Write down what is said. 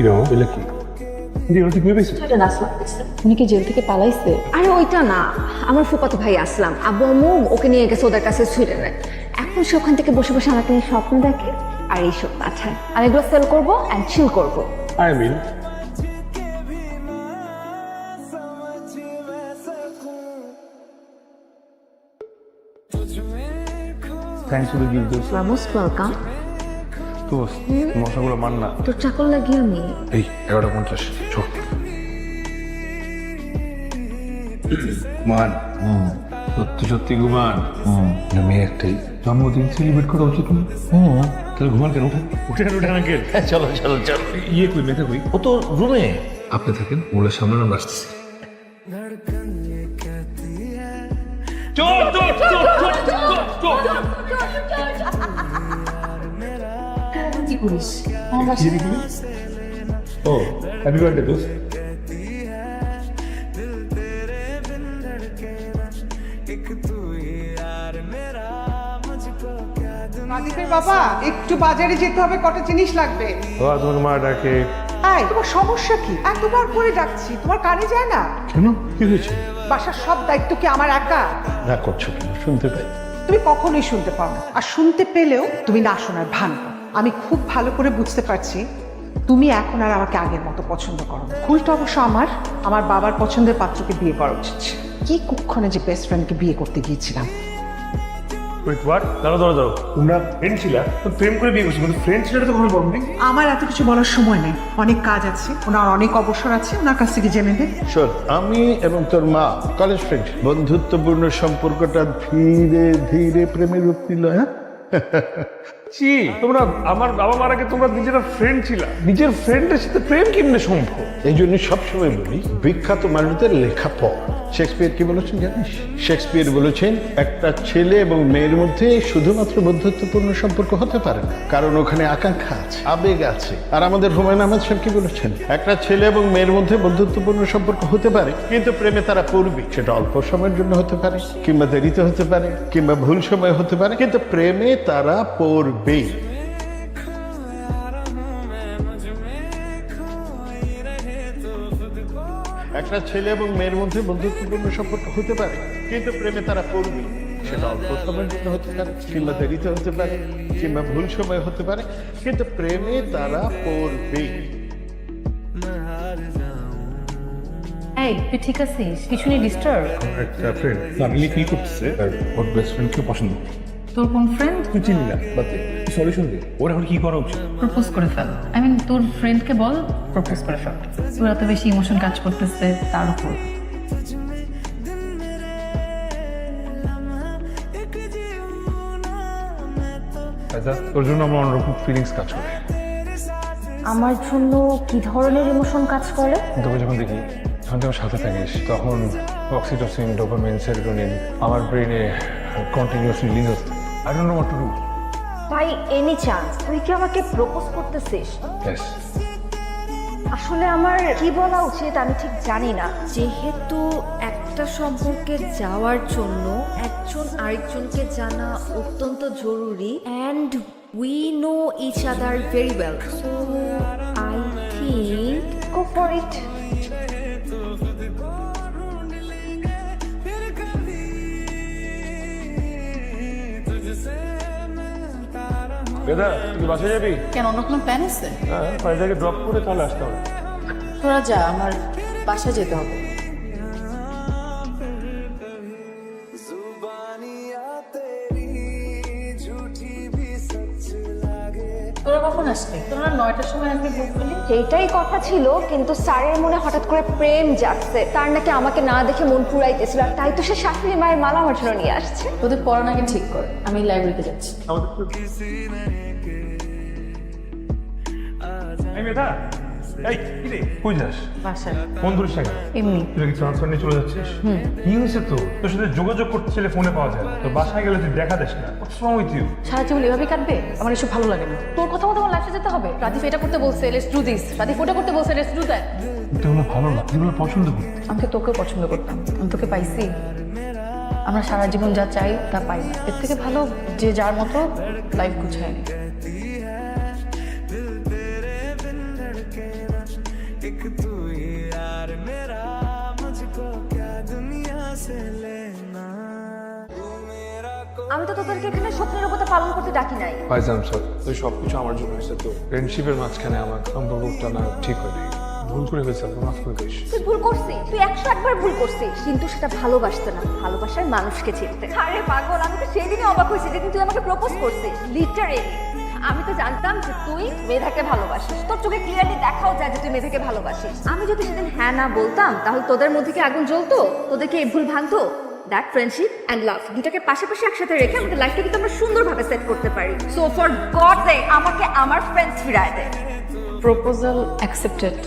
কি রে বলে কি তুই কই পেয়েছিস? উনি কি জেল থেকে পালাইছে? আরে ওইটা না, আমার ফুফাতো ভাই আসলাম, আব্বু আম্মু ওকে নিয়ে গেছে ওদের কাছে সুইডেনে। এখন সে ওখান থেকে বসে বসে আমাকে নিয়ে স্বপ্ন দেখে আর এইসব পাঠায়। আমি এগুলো সেল করবো অ্যান্ড চিল করবো। I mean thanks for the gift দোস্ত। Most welcome. দোস্ত মশাগুলো মান না। তোর চাকর লাগিয়ে আমি এই 11:50 চল। মান সত্যি সত্যি ঘুমান। মেয়ে একটাই, জন্মদিন সেলিব্রেট করা উচিত না? তাহলে ঘুমান কেন? উঠেন আঙ্কেল। চলো চলো চলো। ইয়ে কই মেয়েটা কই? ও তো রুমে। আপনি থাকেন, ওগুলোর সামনে আমরা আসতেছি। চল চল চল চল চল চল। কি করিস? আমার বাসায় ও হ্যাপি বার্থডে দোস্ত। রাধিকার বাবা, একটু বাজারে যেতে হবে, কটা জিনিস লাগবে। তোমাকে মা ডাকে। এই, তোমার সমস্যা কি? এতবার করে ডাকছি, তোমার কানে যায় না? কেন, কি হয়েছে? বাসার সব দায়িত্ব কি আমার একা? না করছো কেন? শুনতে পাই। তুমি কখনোই শুনতে পাও না, আর শুনতে পেলেও তুমি না শোনার ভান করো। আমি খুব ভালো করে বুঝতে পারছি তুমি এখন আর আমাকে আগের মতো পছন্দ করো না। ভুলটা অবশ্য আমার বাবার পছন্দের পাত্রকে বিয়ে করা উচিত ছিল। কি কুক্ষণে যে বেস্ট ফ্রেন্ডকে বিয়ে করতে গিয়েছিলাম। Wait what? দাঁড়াও তোমরা ফ্রেন্ড ছিলা? তো প্রেম করে বিয়ে করছো, কিন্তু ফ্রেন্ড ছিল তো কখনো বলনি। আমার এত কিছু বলার সময় নেই, অনেক কাজ আছে, ওনার অনেক অবসর আছে, ওনার কাছ থেকে জেনে নেন। শোন, আমি এবং তোর মা কলেজ ফ্রেন্ড। বন্ধুত্বপূর্ণ সম্পর্কটা ধীরে ধীরে প্রেমের রূপ নিল। হ্যাঁ, ছি, তোমরা আমার বাবা মার আগে তোমরা নিজেরা ফ্রেন্ড ছিলা, নিজের ফ্রেন্ডের সাথে প্রেম কেমনে সম্ভব? এই জন্য সবসময় বলি বিখ্যাত মানুষদের লেখা পড়। শেক্সপিয়ার কি বলেছেন জানিস? শেক্সপিয়ার বলেছেন একটা ছেলে এবং মেয়ের মধ্যে শুধুমাত্র বন্ধুত্বপূর্ণ সম্পর্ক হতে পারে না, কারণ ওখানে আকাঙ্ক্ষা আছে, আবেগ আছে। আর আমাদের হুমায়ুন আহমেদ স্যার কি বলেছেন? একটা ছেলে এবং মেয়ের মধ্যে বন্ধুত্বপূর্ণ সম্পর্ক হতে পারে, কিন্তু প্রেমে তারা পড়বে। সেটা অল্প সময়ের জন্য হতে পারে, কিংবা দেরিতে হতে পারে, কিংবা ভুল সময় হতে পারে, কিন্তু প্রেমে তারা পড়বেই। একটা ছেলে এবং মেয়ের মধ্যে বন্ধুত্বপূর্ণ সম্পর্ক হতে পারে, কিন্তু প্রেমে তারা পড়বে। সেটা অল্প সময়ের জন্য হতে পারে, কিংবা দেরিতে হতে পারে, কিংবা ভুল সময় হতে পারে, কিন্তু প্রেমে তারা পড়বে। এই, তুই ঠিক আছিস? কিছু নিয়ে ডিস্টার্ব? একটা ফ্রেন্ড ফ্যামিলি কি করতেছে, আর ওর বেস্ট ফ্রেন্ডকে পছন্দ। তোর কোন ফ্রেন্ড? তুই চিনি না, বাদ দে। সলিউশন দে, ওর এখন কি করা উচিত? প্রপোজ করে ফেল। আই মিন, তোর ফ্রেন্ডকে বল প্রপোজ করে ফেল। তোর এত বেশি ইমোশন কাজ করতেছে তার উপর। আচ্ছা, তোর জন্য আমার অন্যরকম ফিলিংস কাজ করে। আমার জন্য কি ধরনের ইমোশন কাজ করে? তোকে যখন দেখি, যখন তুই আমার সাথে থাকিস, তখন অক্সিটোসিন, ডোপামিন, সেরোটোনিন আমার ব্রেনে কন্টিনিউয়াসলি রিলিজ হচ্ছে। I don't know what to do. ভাই, এনি চান্স তুই কি আমাকে প্রপোজ করতেছিস? ইয়েস। আসলে আমার কি বলা উচিত আমি ঠিক জানি না। যেহেতু একটা সম্পর্কে যাওয়ার জন্য একজন আরেকজনকে জানা অত্যন্ত জরুরি, and we know each other very well, so I think go for it. বেদা, তুই বাসায় যাবি? কেন, অন্য কোনো প্ল্যান আছে? হ্যাঁ, ফাইজাকে ড্রপ করে তাহলে আসতে হবে। তোরা যা, আমার বাসায় যেতে হবে। তোরা কখন আসবে? তোরা 9টার সময় আসবি বললি। সেইটাই কথা ছিল, কিন্তু স্যারের মনে হঠাৎ করে প্রেম জাগছে। তার নাকি আমাকে না দেখে মন পুরাইতেছিল, আর তাই তো সে শাশুড়ি মায়ের মালা আমার জন্য নিয়ে আসছে। তোদের পড়ান আগে ঠিক কর, আমি লাইব্রেরিতে যাচ্ছি। এই মেধা, এই কি রে, কই যাস? বাসায়। ফোন ধরিস না কেন? এমনি। তুই কি ট্রান্সফার নিয়ে চলে যাচ্ছিস? কি হয়েছে তোর সাথে যোগাযোগ করতে চাইলে ফোনে পাওয়া যায় না, তো বাসায় গেলে তুই দেখা দেস না। হোয়াটস রং উইথ ইউ? সারা জীবন এভাবেই কাটবে? আমার এসব ভালো লাগে না। তোর কথা মতো আমার লাইফে যেতে হবে। রাদিফ এটা করতে বলছে, লেটস ডু দিস। রাদিফ ওটা করতে বলছে, লেটস ডু দ্যাট। এগুলো ভালো না, এগুলো পছন্দ করি। আমি তো তোকেও পছন্দ করতাম, আমি তোকে পাইছি। আমরা সারা জীবন যা চাই তা পাই না। এর থেকে ভালো যে যার মতো লাইফ গুছায় নেয়। আমি তো তোদেরকে এখানে স্বপ্নের উপর পালন করতে ডাকি নাই। ভাইজান স্যার তুই সবকিছু আমার জন্য হয়েছে তো ফ্রেন্ডশিপের মাঝখানে আমার সম্পর্কটা না ঠিক হয়নি ভুল করে ফেলছি আপনি মাফ করে দিস তুই ভুল করছিস, তুই 101 বার ভুল করছিস, কিন্তু সেটা ভালোবাসতে না, ভালোবাসার মানুষকে চিনতে। আরে পাগল, আমি তো সেই দিনই অবাক হয়েছি যেদিন তুই আমাকে প্রপোজ করছিস। লিটারেলি আমি তো জানতাম যে তুই মেধাকে ভালোবাসিস, তোর চোখে ক্লিয়ারলি দেখাও যায় যে তুই মেধাকে ভালোবাসিস। আমি যদি সেদিন হ্যাঁ না বলতাম তাহলে তোদের মধ্যে কি আগুন জ্বলতো, তোদেরকে এই ভুল ভাঙতো? দ্যাট ফ্রেন্ডশিপ অ্যান্ড লাভ দুটাকে পাশাপাশি একসাথে রেখে আমাদের লাইফটাকে তো আমরা সুন্দরভাবে সেট করতে পারি। সো ফর গড দে আমাকে আমার ফ্রেন্ডস ফিরায় দে। Proposal accepted.